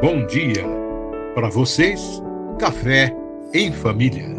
bom dia. Para vocês, Café em Família.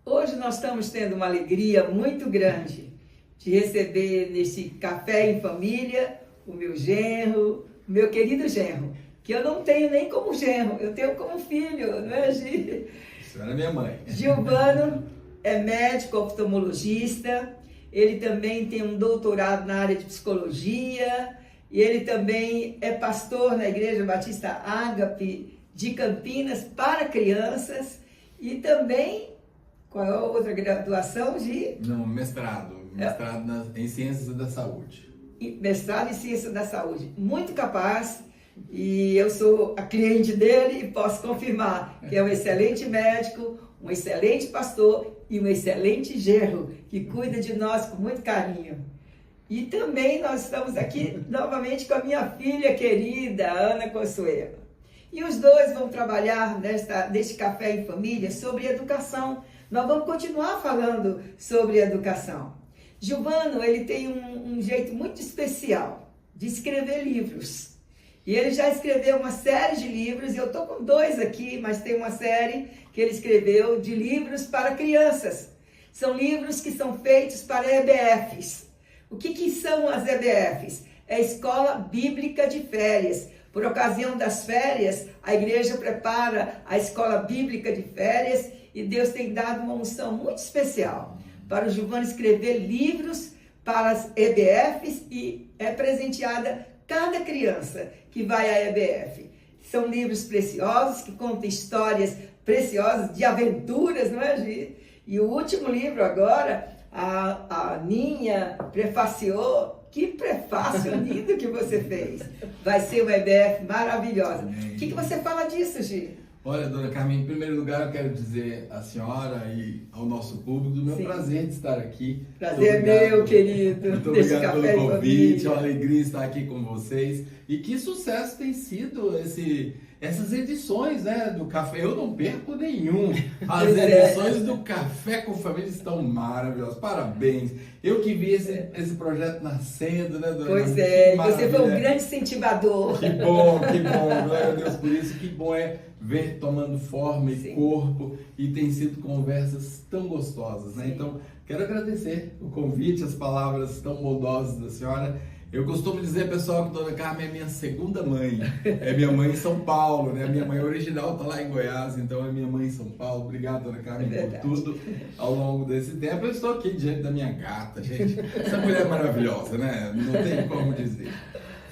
Hoje nós estamos tendo uma alegria muito grande de receber nesse Café em Família o meu genro, o meu querido genro, que eu não tenho nem como genro, eu tenho como filho, não é, Gi? Isso era minha mãe. Gilvano é médico oftalmologista, ele também tem um doutorado na área de psicologia, e ele também é pastor na Igreja Batista Ágape de Campinas para crianças, e também, qual é a outra graduação, Gi? Não, mestrado em Ciências da Saúde. Mestrado em Ciências da Saúde, muito capaz, e eu sou a cliente dele e posso confirmar que é um excelente médico, um excelente pastor e um excelente genro, que cuida de nós com muito carinho. E também nós estamos aqui novamente com a minha filha querida, Ana Consuelo. E os dois vão trabalhar neste Café em Família sobre educação. Nós vamos continuar falando sobre educação. Gilvano, ele tem um jeito muito especial de escrever livros. E ele já escreveu uma série de livros, e eu estou com dois aqui, mas tem uma série que ele escreveu de livros para crianças. São livros que são feitos para EBFs. O que são as EBFs? É a Escola Bíblica de Férias. Por ocasião das férias, a igreja prepara a Escola Bíblica de Férias, e Deus tem dado uma unção muito especial para o Gilvano escrever livros para as EBFs, e é presenteada cada criança que vai à EBF. São livros preciosos, que contam histórias preciosas de aventuras, não é, Gi? E o último livro agora, a Aninha prefaciou. Que prefácio lindo que você fez. Vai ser uma EBF maravilhosa. O que você fala disso, Gi? Olha, dona Carmen, em primeiro lugar eu quero dizer à senhora e ao nosso público do meu prazer de estar aqui. Prazer é meu, querido. Muito obrigado pelo convite, é uma alegria estar aqui com vocês. E que sucesso tem sido essas edições, né, do Café. Eu não perco nenhum. As edições do Café com Família estão maravilhosas. Parabéns. Eu que vi esse projeto nascendo, né, dona Pois Carmen? é, você foi um grande incentivador. Que bom, que bom. Glória a Deus por isso. Que bom é ver tomando forma e corpo, e tem sido conversas tão gostosas, né? Sim. Então, quero agradecer o convite, as palavras tão bondosas da senhora. Eu costumo dizer, pessoal, que Dona Carmen é minha segunda mãe. É minha mãe em São Paulo, né? Minha mãe original está lá em Goiás, então é minha mãe em São Paulo. Obrigado, Dona Carmen, por tudo ao longo desse tempo. Eu estou aqui diante da minha gata, gente. Essa mulher é maravilhosa, né? Não tem como dizer.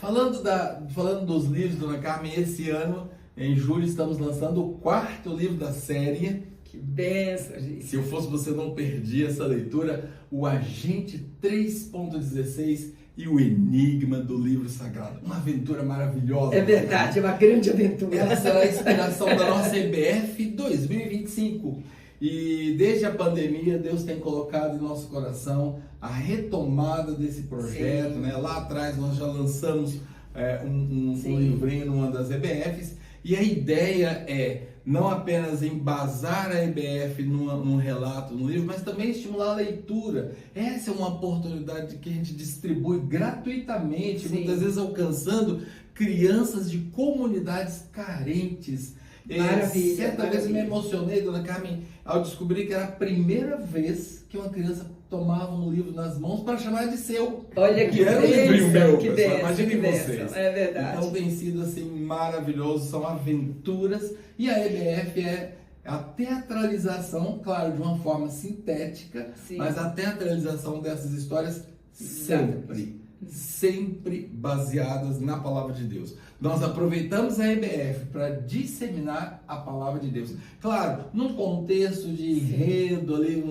Falando dos livros, Dona Carmen, esse ano, em julho, estamos lançando o 4º livro da série. Que benção, gente. Se eu fosse você, não perdia essa leitura. O Agente 3.16 e o Enigma do Livro Sagrado. Uma aventura maravilhosa. É verdade, é uma grande aventura. Essa será a inspiração da nossa EBF 2025. E desde a pandemia, Deus tem colocado em nosso coração a retomada desse projeto. Né? Lá atrás nós já lançamos um livrinho numa das EBFs. E a ideia é não apenas embasar a EBF num relato, num livro, mas também estimular a leitura. Essa é uma oportunidade que a gente distribui gratuitamente, muitas vezes alcançando crianças de comunidades carentes. Maravilha, Certa vez eu me emocionei, Dona Carmen, ao descobrir que era a primeira vez que uma criança tomava um livro nas mãos para chamar de seu. Olha que era um livrinho meu, que pessoal. benção, Imaginem que vocês. benção. É verdade. Então tem sido assim maravilhoso, são aventuras, e a EBF é a teatralização, claro, de uma forma sintética, mas a teatralização dessas histórias sempre baseadas na Palavra de Deus. Nós aproveitamos a EBF para disseminar a Palavra de Deus. Claro, num contexto de enredo ali,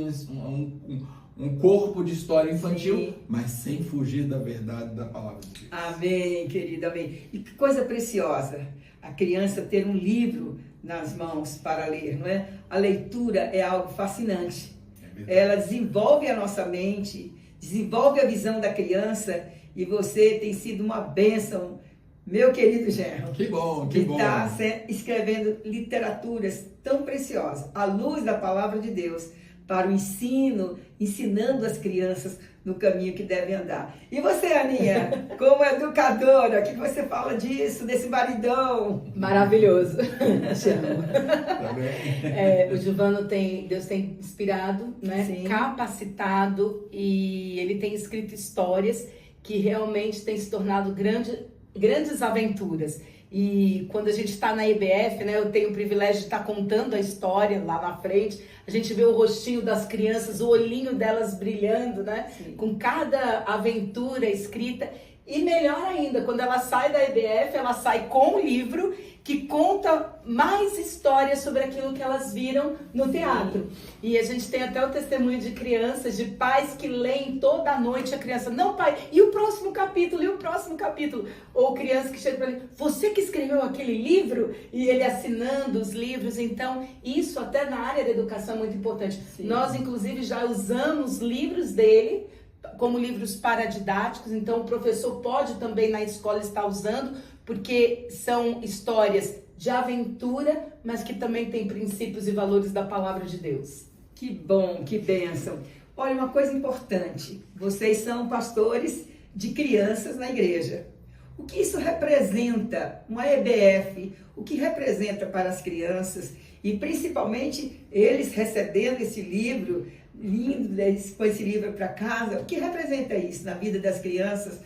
um corpo de história infantil, mas sem fugir da verdade da Palavra de Deus. Amém, querida, amém. E que coisa preciosa, a criança ter um livro nas mãos para ler, não é? A leitura é algo fascinante. Ela desenvolve a nossa mente, desenvolve a visão da criança, e você tem sido uma bênção, meu querido genro. Que bom, que bom. Que está escrevendo literaturas tão preciosas, à luz da Palavra de Deus, para o ensino, ensinando as crianças no caminho que devem andar. E você, Aninha, como educadora, o que você fala disso, desse maridão? Maravilhoso. Te amo. O Giovano Deus tem inspirado, né? Sim. Capacitado, e ele tem escrito histórias que realmente têm se tornado grandes aventuras. E quando a gente está na EBF, né, eu tenho o privilégio de estar contando a história lá na frente, a gente vê o rostinho das crianças, o olhinho delas brilhando, né, com cada aventura escrita. E melhor ainda, quando ela sai da EBF, ela sai com um livro que conta mais histórias sobre aquilo que elas viram no teatro. E a gente tem até o testemunho de crianças, de pais que leem toda a noite a criança. Não, pai, e o próximo capítulo? E o próximo capítulo? Ou criança que chega para ele, você que escreveu aquele livro? E ele assinando os livros. Então, isso até na área da educação é muito importante. Sim. Nós, inclusive, já usamos livros dele como livros paradidáticos, então o professor pode também na escola estar usando, porque são histórias de aventura, mas que também têm princípios e valores da palavra de Deus. Que bom, que bênção. Olha, uma coisa importante, vocês são pastores de crianças na igreja. O que isso representa, uma EBF, o que representa para as crianças e principalmente eles recebendo esse livro, lindo, eles põem esse livro para casa, o que representa isso na vida das crianças,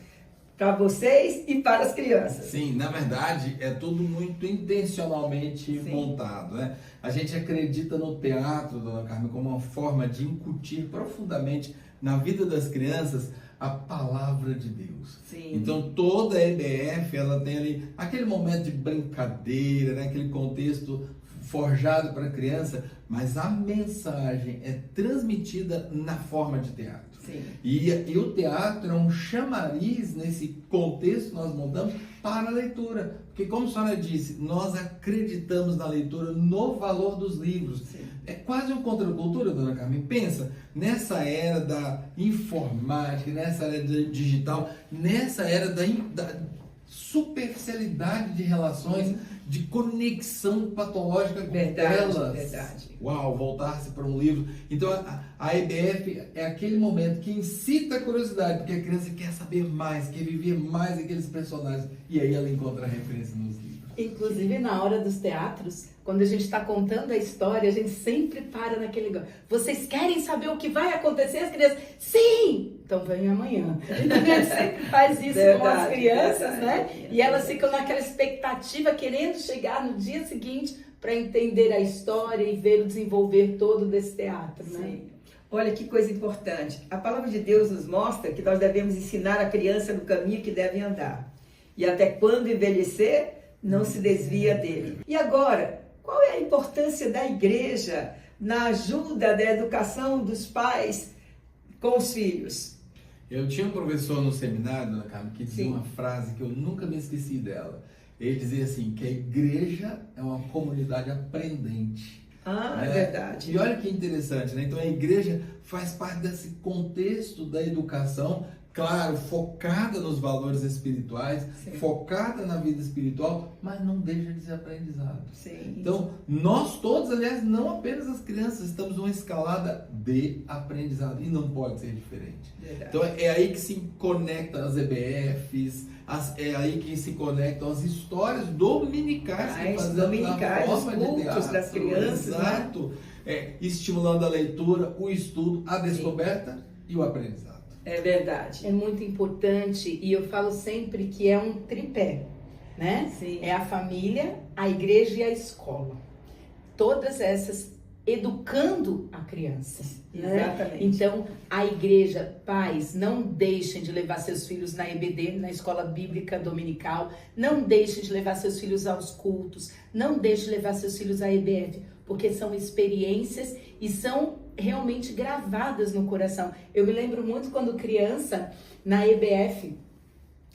para vocês e para as crianças? Sim, na verdade é tudo muito intencionalmente montado, né? A gente acredita no teatro, dona Carmen, como uma forma de incutir profundamente na vida das crianças a palavra de Deus. Sim. Então toda a EBF, ela tem ali aquele momento de brincadeira, né? Aquele contexto forjado para a criança, mas a mensagem é transmitida na forma de teatro. Sim. E o teatro é um chamariz nesse contexto que nós montamos para a leitura. Porque, como a senhora disse, nós acreditamos na leitura, no valor dos livros. Sim. É quase uma contracultura, dona Carmen. Pensa, nessa era da informática, nessa era digital, nessa era da superficialidade de relações, de conexão patológica com elas. Verdade. Uau, voltar-se para um livro. Então, a EBF é aquele momento que incita a curiosidade, porque a criança quer saber mais, quer viver mais aqueles personagens. E aí ela encontra a referência nos livros. Inclusive, na hora dos teatros, quando a gente está contando a história, a gente sempre para naquele lugar. Vocês querem saber o que vai acontecer? As crianças, sim! Então vem amanhã. Então a gente sempre faz isso com as crianças, né? E elas ficam naquela expectativa, querendo chegar no dia seguinte para entender a história e ver o desenvolver todo desse teatro, né? Sim. Olha que coisa importante. A palavra de Deus nos mostra que nós devemos ensinar a criança no caminho que deve andar. E até quando envelhecer, não se desvia dele. E agora, qual é a importância da igreja na ajuda da educação dos pais com os filhos? Eu tinha um professor no seminário, dona Carmen, que dizia uma frase que eu nunca me esqueci dela. Ele dizia assim, que a igreja é uma comunidade aprendente. Ah, é verdade. E olha que interessante, né? Então a igreja faz parte desse contexto da educação, claro, focada nos valores espirituais, focada na vida espiritual, mas não deixa de ser aprendizado. Sim. Então, nós todos, aliás, não apenas as crianças, estamos numa escalada de aprendizado, e não pode ser diferente. Verdade. Então, é aí que se conectam as EBFs, é aí que se conectam as histórias dominicais que fazemos na forma de teatro, das crianças. Exato. Né? Estimulando a leitura, o estudo, a descoberta e o aprendizado. É verdade. É muito importante, e eu falo sempre que é um tripé, né? Sim. É a família, a igreja e a escola. Todas essas educando a criança. Né? Exatamente. Então, a igreja, pais, não deixem de levar seus filhos na EBD, na Escola Bíblica Dominical, não deixem de levar seus filhos aos cultos, não deixem de levar seus filhos à EBF, porque são experiências e são realmente gravadas no coração. Eu me lembro muito quando criança, na EBF,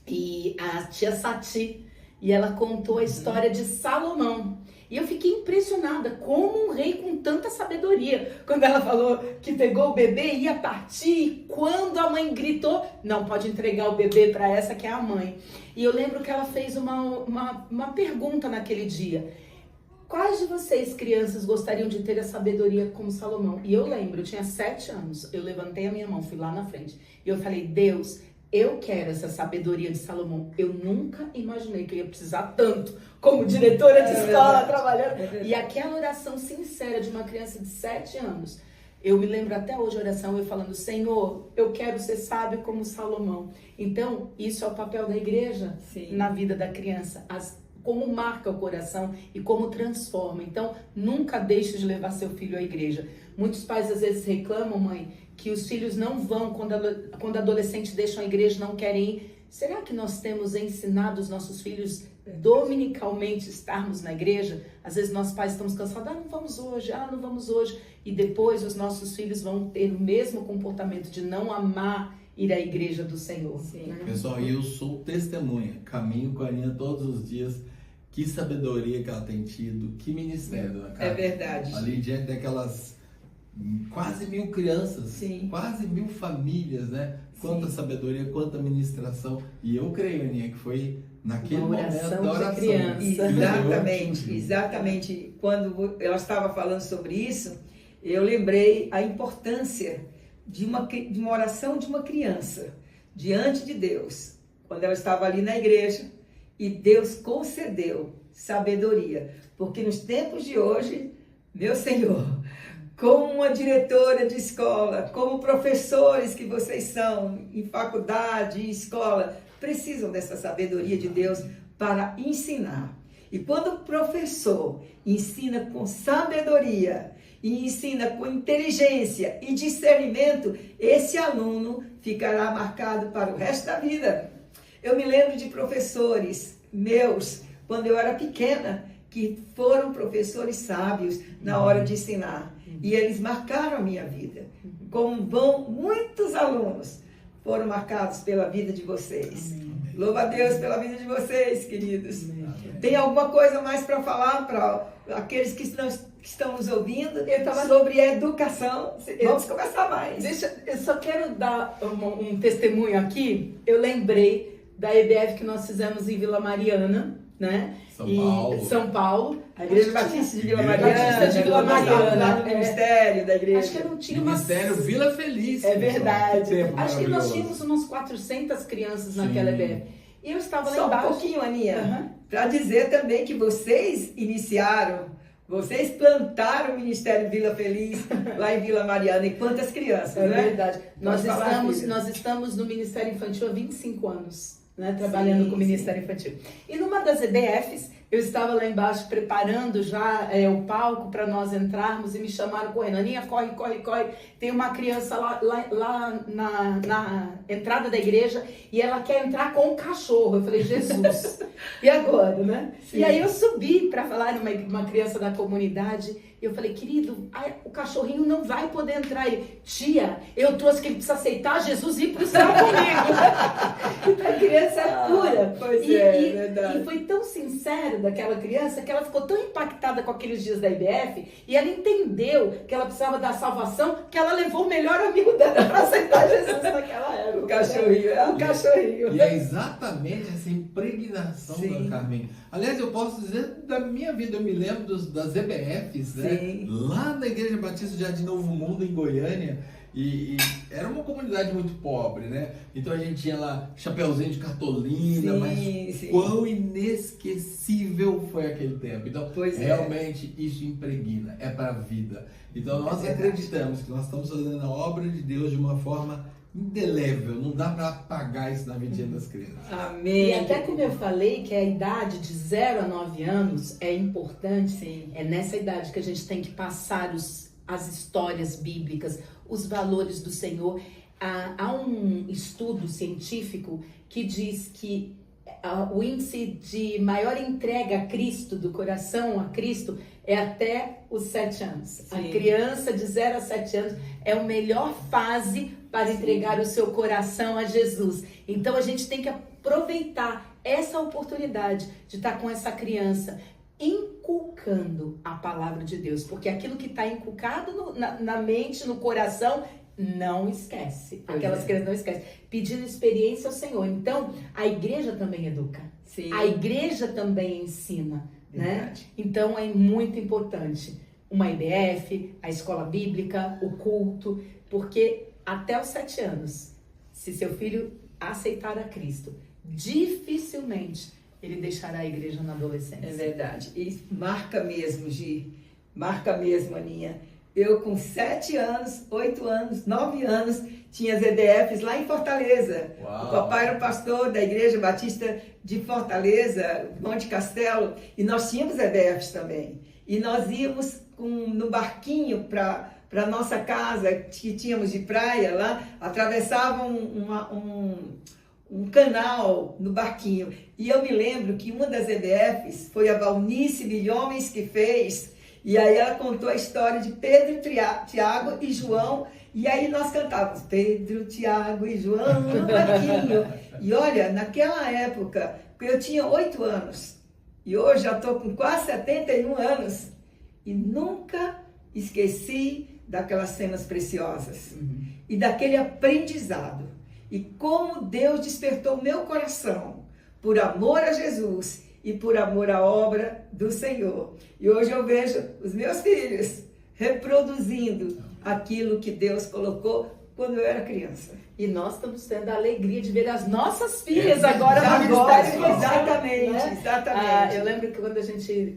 e a tia Sati, e ela contou a história de Salomão. E eu fiquei impressionada, como um rei com tanta sabedoria. Quando ela falou que pegou o bebê e ia partir, quando a mãe gritou, não, pode entregar o bebê para essa que é a mãe. E eu lembro que ela fez uma pergunta naquele dia. quais de vocês, crianças, gostariam de ter a sabedoria como Salomão? E eu lembro, eu tinha 7 anos, eu levantei a minha mão, fui lá na frente, e eu falei, Deus, eu quero essa sabedoria de Salomão. Eu nunca imaginei que eu ia precisar tanto como diretora de escola, trabalhando. E aquela oração sincera de uma criança de 7 anos, eu me lembro até hoje a oração, eu falando, Senhor, eu quero ser sábio como Salomão. Então, isso é o papel da igreja na vida da criança. Como marca o coração e como transforma. Então, nunca deixe de levar seu filho à igreja. Muitos pais às vezes reclamam, mãe, que os filhos não vão quando adolescentes deixam a igreja, não querem ir. Será que nós temos ensinado os nossos filhos dominicalmente estarmos na igreja? Às vezes nós pais estamos cansados, não vamos hoje, não vamos hoje. E depois os nossos filhos vão ter o mesmo comportamento de não amar ir à igreja do Senhor. Né? Pessoal, eu sou testemunha, caminho com a Aninha todos os dias. Que sabedoria que ela tem tido, que ministério, né, cara? É verdade. Ali diante daquelas quase 1000 crianças, quase 1000 famílias, né? Quanta sabedoria, quanta ministração. E eu creio, Aninha, que foi naquele momento da oração. Exatamente, exatamente. Quando ela estava falando sobre isso, eu lembrei a importância de uma oração de uma criança diante de Deus. Quando ela estava ali na igreja, e Deus concedeu sabedoria, porque nos tempos de hoje, meu Senhor, como uma diretora de escola, como professores que vocês são em faculdade, em escola, precisam dessa sabedoria de Deus para ensinar. E quando o professor ensina com sabedoria e ensina com inteligência e discernimento, esse aluno ficará marcado para o resto da vida. Eu me lembro de professores meus, quando eu era pequena, que foram professores sábios na hora de ensinar. E eles marcaram a minha vida. Como vão muitos alunos foram marcados pela vida de vocês. Amém. Louva a Deus pela vida de vocês, queridos. Amém. Tem alguma coisa mais para falar para aqueles que estão nos ouvindo sobre educação? Vamos conversar mais. Eu só quero dar um testemunho aqui. Eu lembrei da EBF que nós fizemos em Vila Mariana, né? São Paulo. A Igreja Batista de Vila Mariana. Lá no Ministério da Igreja. Acho que eu não tinha Ministério Vila Feliz. É verdade. Acho que nós tínhamos umas 400 crianças naquela EBF. E eu estava lá embaixo. Só um pouquinho, Aninha. Para dizer também que vocês iniciaram, vocês plantaram o Ministério Vila Feliz lá em Vila Mariana. E quantas crianças, né? É verdade. Nós estamos no Ministério Infantil há 25 anos. Né, trabalhando com o Ministério Infantil. E numa das EBFs, eu estava lá embaixo preparando já o palco para nós entrarmos e me chamaram correndo. Aninha, corre. Tem uma criança lá na entrada da igreja e ela quer entrar com um cachorro. Eu falei, Jesus, e agora, né? Sim. E aí eu subi para falar uma criança da comunidade. Eu falei, querido, o cachorrinho não vai poder entrar. Ele, tia, eu trouxe que ele precisa aceitar Jesus e ir pro céu comigo. Então a criança é pura. É verdade. E foi tão sincero daquela criança que ela ficou tão impactada com aqueles dias da IBF e ela entendeu que ela precisava da salvação, que ela levou o melhor amigo dela para aceitar Jesus naquela época. O cachorrinho. E é exatamente essa impregnação da Carmen. Aliás, eu posso dizer da minha vida, eu me lembro das EBFs, né? Lá na Igreja Batista de Novo Mundo, em Goiânia, e era uma comunidade muito pobre, né? Então a gente tinha lá chapeuzinho de cartolina, mas quão inesquecível foi aquele tempo. Então, realmente isso impregna, é para a vida. Então nós acreditamos que nós estamos fazendo a obra de Deus de uma forma indelével, não dá para apagar isso na vida das crianças. Amém. E até como eu falei que a idade de 0 a 9 anos é importante, é nessa idade que a gente tem que passar as histórias bíblicas, os valores do Senhor. Há um estudo científico que diz que o índice de maior entrega a Cristo, do coração a Cristo, é até os 7 anos. Sim. A criança de 0 a 7 anos é a melhor fase para entregar o seu coração a Jesus. Então a gente tem que aproveitar essa oportunidade de estar com essa criança, inculcando a palavra de Deus, porque aquilo que está inculcado na mente, no coração, não esquece. Aquelas crianças não esquecem. Pedindo experiência ao Senhor. Então, a igreja também educa. Sim. A igreja também ensina, né? Verdade. Então, é muito importante uma IBF, a escola bíblica, o culto, porque até os 7 anos, se seu filho aceitar a Cristo, dificilmente ele deixará a igreja na adolescência. É verdade. E marca mesmo, Gi. Marca mesmo, Aninha. Eu com 7 anos, 8 anos, 9 anos, tinha as EBFs lá em Fortaleza. Uau. O papai era o pastor da Igreja Batista de Fortaleza, Monte Castelo, e nós tínhamos EBFs também. E nós íamos no barquinho para a nossa casa, que tínhamos de praia lá, atravessavam um canal no barquinho. E eu me lembro que uma das EBFs foi a Valnice Milhomens que fez, e aí ela contou a história de Pedro, Tiago e João, e aí nós cantávamos Pedro, Tiago e João no barquinho. E olha, naquela época, eu tinha 8 anos, e hoje já estou com quase 71 anos, e nunca esqueci daquelas cenas preciosas, e daquele aprendizado, e como Deus despertou meu coração por amor a Jesus e por amor à obra do Senhor. E hoje eu vejo os meus filhos reproduzindo aquilo que Deus colocou quando eu era criança. E nós estamos tendo a alegria de ver as nossas filhas agora no Ministério Infantil. Exatamente, né? exatamente. Eu lembro que quando a gente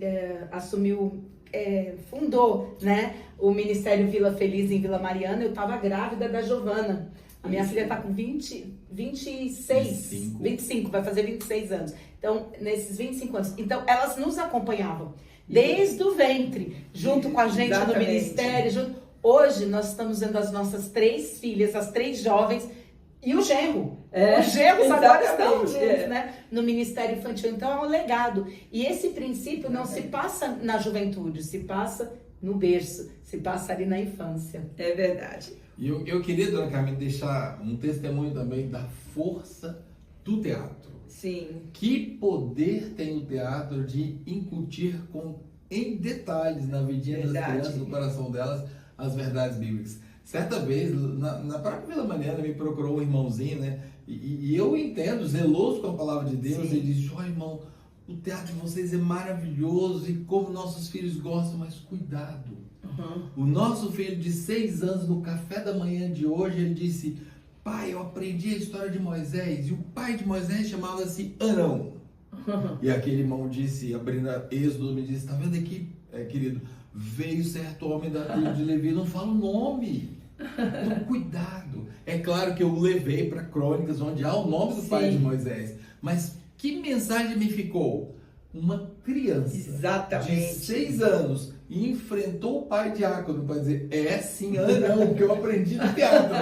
fundou, né, o Ministério Vila Feliz em Vila Mariana, eu estava grávida da Giovana. A minha filha está com 25, vai fazer 26 anos. Então, nesses 25 anos. Então, elas nos acompanhavam desde o ventre, junto com a gente no ministério. Hoje, nós estamos vendo as nossas 3 filhas, as 3 jovens, e o genro. Os genros agora estão juntos, né? No Ministério Infantil. Então, é um legado. E esse princípio não se passa na juventude, se passa no berço, se passa ali na infância. É verdade. E eu queria, dona Carmen, deixar um testemunho também da força do teatro. Sim. Que poder tem o teatro de incutir em detalhes na vidinha das crianças, no coração delas, as verdades bíblicas. Certa vez, na própria Vila Mariana, me procurou um irmãozinho, né? E eu entendo, zeloso com a palavra de Deus, ele disse: ó, irmão, o teatro de vocês é maravilhoso e como nossos filhos gostam, mas cuidado. O nosso filho de 6 anos, no café da manhã de hoje, ele disse: pai, eu aprendi a história de Moisés, e o pai de Moisés chamava-se Arão. E aquele irmão disse, abrindo Êxodo, me disse: tá vendo aqui, querido, veio certo homem da tribo de Levi, não fala o nome. Então, cuidado. É claro que eu o levei para Crônicas, onde há o nome do pai de Moisés, mas que mensagem me ficou? Uma criança de 6 anos enfrentou o pai diácono para dizer: é sim, Arão, que eu aprendi no teatro.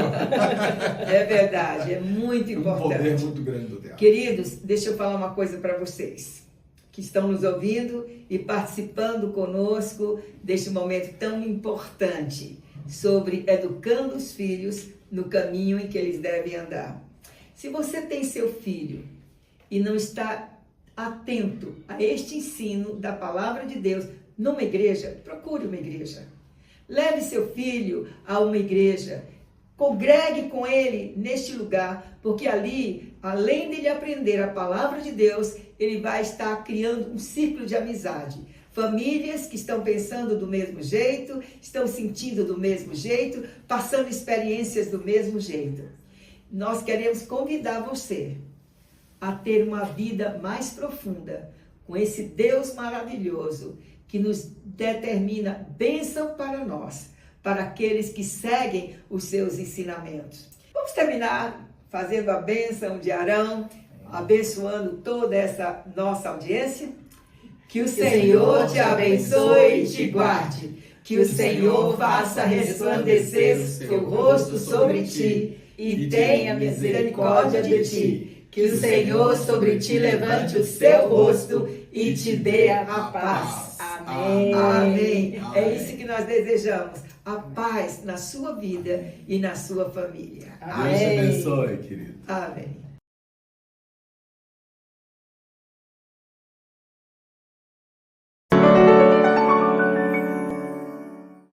É verdade, é muito importante. Um poder muito grande do teatro. Queridos, deixa eu falar uma coisa para vocês que estão nos ouvindo e participando conosco deste momento tão importante sobre educando os filhos no caminho em que eles devem andar. Se você tem seu filho e não está atento a este ensino da palavra de Deus numa igreja, procure uma igreja. Leve seu filho a uma igreja. Congregue com ele neste lugar, porque ali, além de ele aprender a palavra de Deus, ele vai estar criando um círculo de amizade. Famílias que estão pensando do mesmo jeito, estão sentindo do mesmo jeito, passando experiências do mesmo jeito. Nós queremos convidar você a ter uma vida mais profunda com esse Deus maravilhoso que nos determina bênção para nós, para aqueles que seguem os seus ensinamentos. Vamos terminar fazendo a bênção de Arão, abençoando toda essa nossa audiência. Que o Senhor te abençoe e te guarde. Que o Senhor faça resplandecer o seu rosto sobre ti e tenha misericórdia de ti. Que o Senhor sobre ti levante o seu rosto e te dê a paz. Amém. Amém. É isso que nós desejamos. A paz na sua vida e na sua família. Deus te abençoe, querido. Amém.